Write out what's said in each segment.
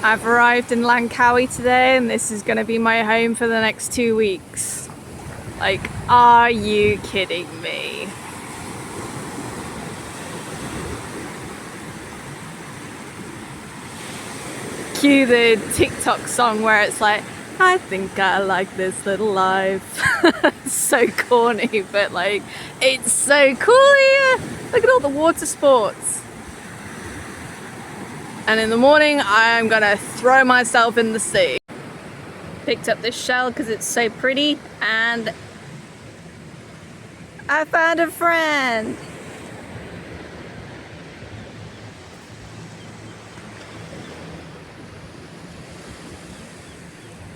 I've arrived in Langkawi today and this is going to be my home for the next 2 weeks. Like, are you kidding me? Cue the TikTok song where it's like, I think I like this little life. So corny, but like, it's so cool here. Look at all the water sports. And in the morning, I'm gonna throw myself in the sea. Picked up this shell because it's so pretty, and I found a friend.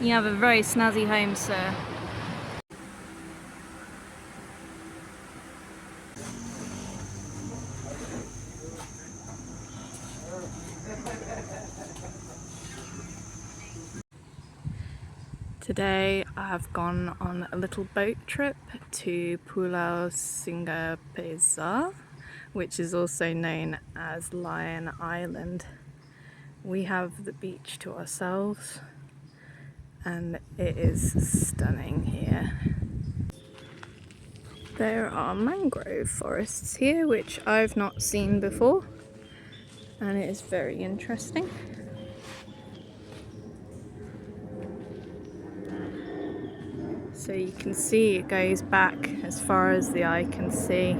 You have a very snazzy home, sir. Today I've gone on a little boat trip to Pulau Singapesa, which is also known as Lion Island. We have the beach to ourselves and it is stunning here. There are mangrove forests here which I've not seen before, and it is very interesting. So you can see it goes back as far as the eye can see.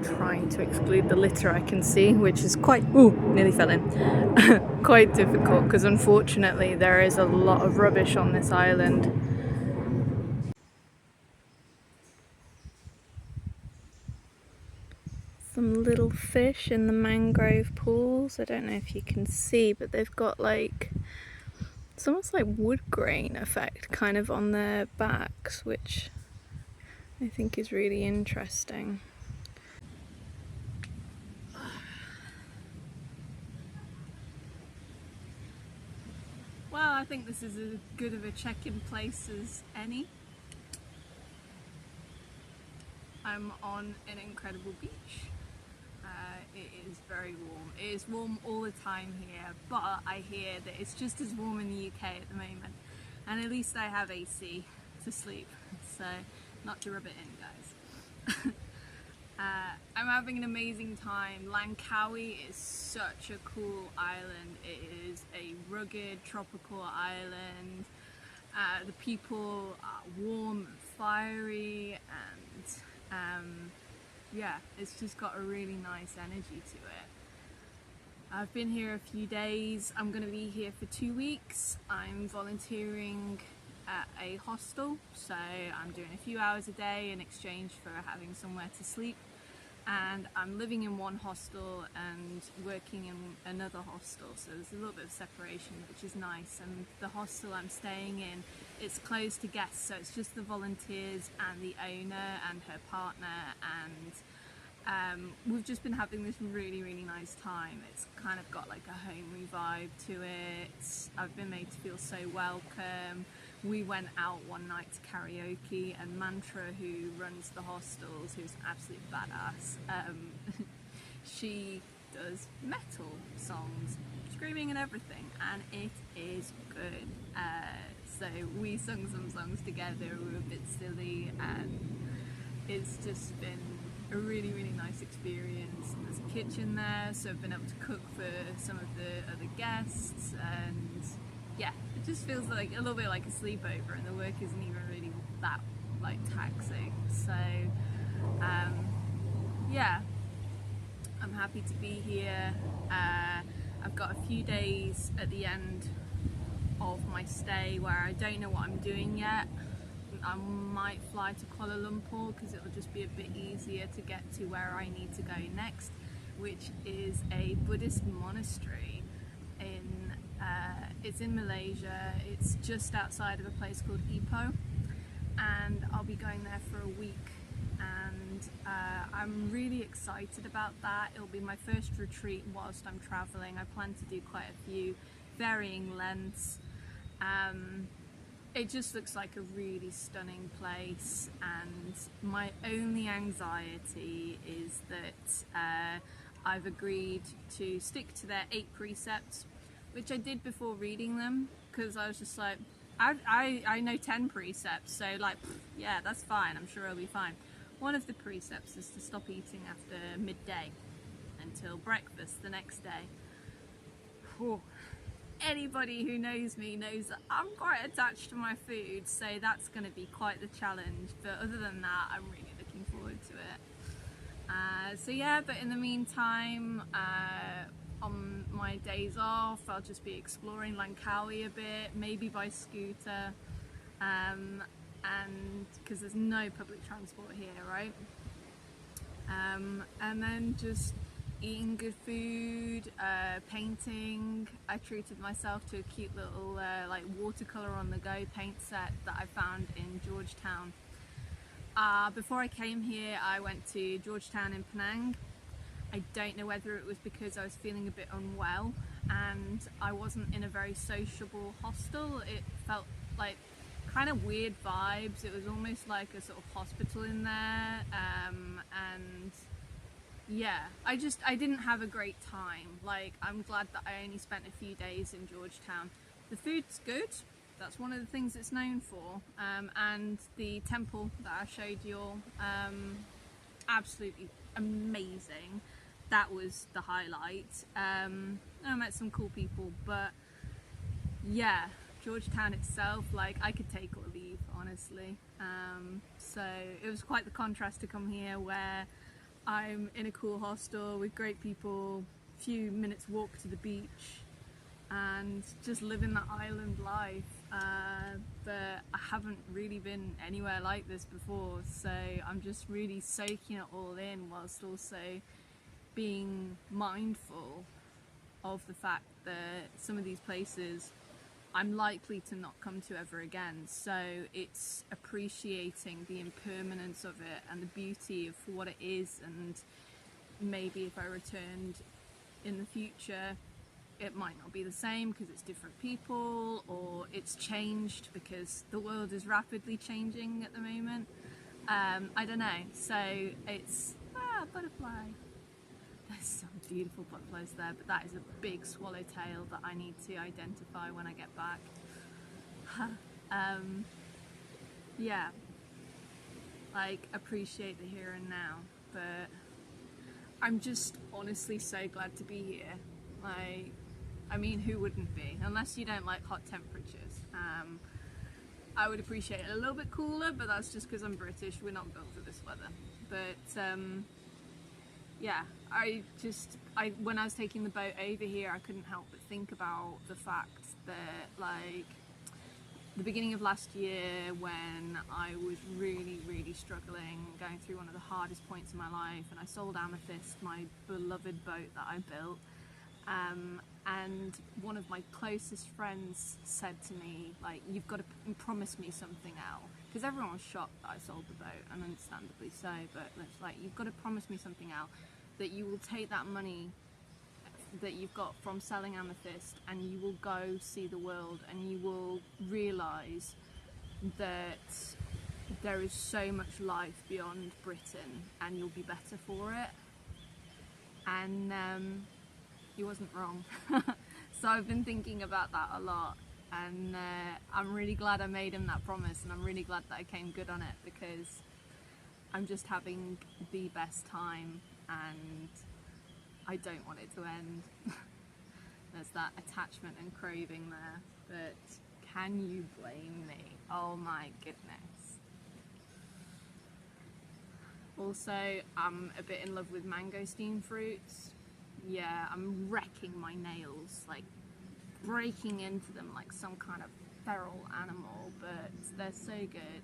Trying to exclude the litter I can see, which is quite, nearly fell in, quite difficult because unfortunately there is a lot of rubbish on this island. Some little fish in the mangrove pools. I don't know if you can see, but they've got like, it's almost like wood grain effect kind of on their backs, which I think is really interesting. Well, I think this is as good of a check-in place as any. I'm on an incredible beach. It is very warm. It is warm all the time here, but I hear that it's just as warm in the UK at the moment. And at least I have AC to sleep, so not to rub it in, guys. I'm having an amazing time. Langkawi is such a cool island. It is a rugged tropical island. The people are warm and fiery, and yeah, it's just got a really nice energy to it. I've been here a few days. I'm going to be here for 2 weeks. I'm volunteering at a hostel, so I'm doing a few hours a day in exchange for having somewhere to sleep. And I'm living in one hostel and working in another hostel, so there's a little bit of separation, which is nice. And the hostel I'm staying in, it's closed to guests, so it's just the volunteers and the owner and her partner, and we've just been having this really nice time. It's kind of got like a homey vibe to it. I've been made to feel so welcome. We went out one night to karaoke, and Mantra, who runs the hostels, who's an absolute badass, she does metal songs, screaming and everything, and it is good. So we sung some songs together, we were a bit silly, and it's just been a really nice experience. There's a kitchen there, so I've been able to cook for some of the other guests, and yeah, it just feels like a little bit like a sleepover, and the work isn't even really that like taxing. So yeah, I'm happy to be here. I've got a few days at the end of my stay where I don't know what I'm doing yet. I might fly to Kuala Lumpur because it'll just be a bit easier to get to where I need to go next, which is a Buddhist monastery in it's in Malaysia. It's just outside of a place called Ipoh, and I'll be going there for a week, and I'm really excited about that. It'll be my first retreat whilst I'm traveling. I plan to do quite a few varying lengths. It just looks like a really stunning place, and my only anxiety is that I've agreed to stick to their 8 precepts, which I did before reading them, because I was just like, I know 10 precepts, so like, yeah, that's fine, I'm sure I'll be fine. One of the precepts is to stop eating after midday until breakfast the next day. Whew. Anybody who knows me knows that I'm quite attached to my food, so that's going to be quite the challenge, but other than that, I'm really looking forward to it. So yeah, but in the meantime, on my days off, I'll just be exploring Langkawi a bit, maybe by scooter, and because there's no public transport here, right? And then just eating good food, painting. I treated myself to a cute little like watercolor on the go paint set that I found in Georgetown. Before I came here, I went to Georgetown in Penang. I don't know whether it was because I was feeling a bit unwell and I wasn't in a very sociable hostel. It felt like kind of weird vibes. It was almost like a sort of hospital in there, and yeah, I didn't have a great time. Like, I'm glad that I only spent a few days in Georgetown. The food's good, that's one of the things it's known for, and the temple that I showed you all, absolutely amazing. That was the highlight. I met some cool people, but yeah, Georgetown itself, like, I could take or leave, honestly. So it was quite the contrast to come here where I'm in a cool hostel with great people, few minutes walk to the beach, and just living that island life. But I haven't really been anywhere like this before, so I'm just really soaking it all in whilst also being mindful of the fact that some of these places I'm likely to not come to ever again. So it's appreciating the impermanence of it and the beauty of what it is, and maybe if I returned in the future it might not be the same because it's different people, or it's changed because the world is rapidly changing at the moment. I don't know, so it's butterfly. There's some beautiful butterflies there, but that is a big swallowtail that I need to identify when I get back. Yeah, like, appreciate the here and now, but I'm just honestly so glad to be here. Like, I mean, who wouldn't be? Unless you don't like hot temperatures. I would appreciate it a little bit cooler, but that's just because I'm British, we're not built for this weather. But yeah, when I was taking the boat over here, I couldn't help but think about the fact that, like, the beginning of last year, when I was really, really struggling, going through one of the hardest points in my life, and I sold Amethyst, my beloved boat that I built, and one of my closest friends said to me, like, you've got to promise me something now, because everyone was shocked that I sold the boat, and understandably so, but it's like, you've got to promise me something now, that you will take that money that you've got from selling Amethyst and you will go see the world, and you will realise that there is so much life beyond Britain and you'll be better for it. And he wasn't wrong. So I've been thinking about that a lot, and I'm really glad I made him that promise, and I'm really glad that I came good on it, because I'm just having the best time and I don't want it to end. There's that attachment and craving there, but can you blame me? Oh my goodness. Also, I'm a bit in love with mangosteen fruits. Yeah, I'm wrecking my nails, like breaking into them like some kind of feral animal, but they're so good.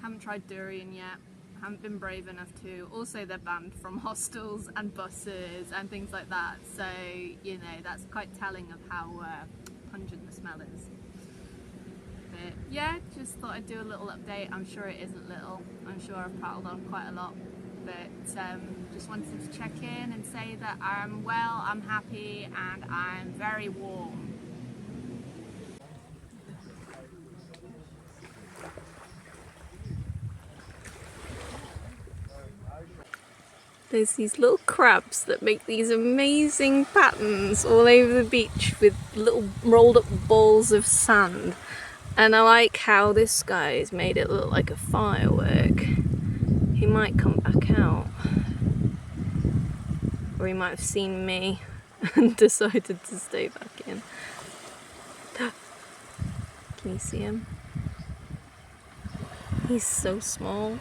Haven't tried durian yet. Haven't been brave enough to. Also, they're banned from hostels and buses and things like that, so you know, that's quite telling of how pungent the smell is. But yeah, just thought I'd do a little update. I'm sure it isn't little, I'm sure I've prattled on quite a lot, but just wanted to check in and say that I'm well, I'm happy, and I'm very warm. There's these little crabs that make these amazing patterns all over the beach with little rolled up balls of sand. And I like how this guy's made it look like a firework. He might come back out. Or he might have seen me and decided to stay back in. Can you see him? He's so small.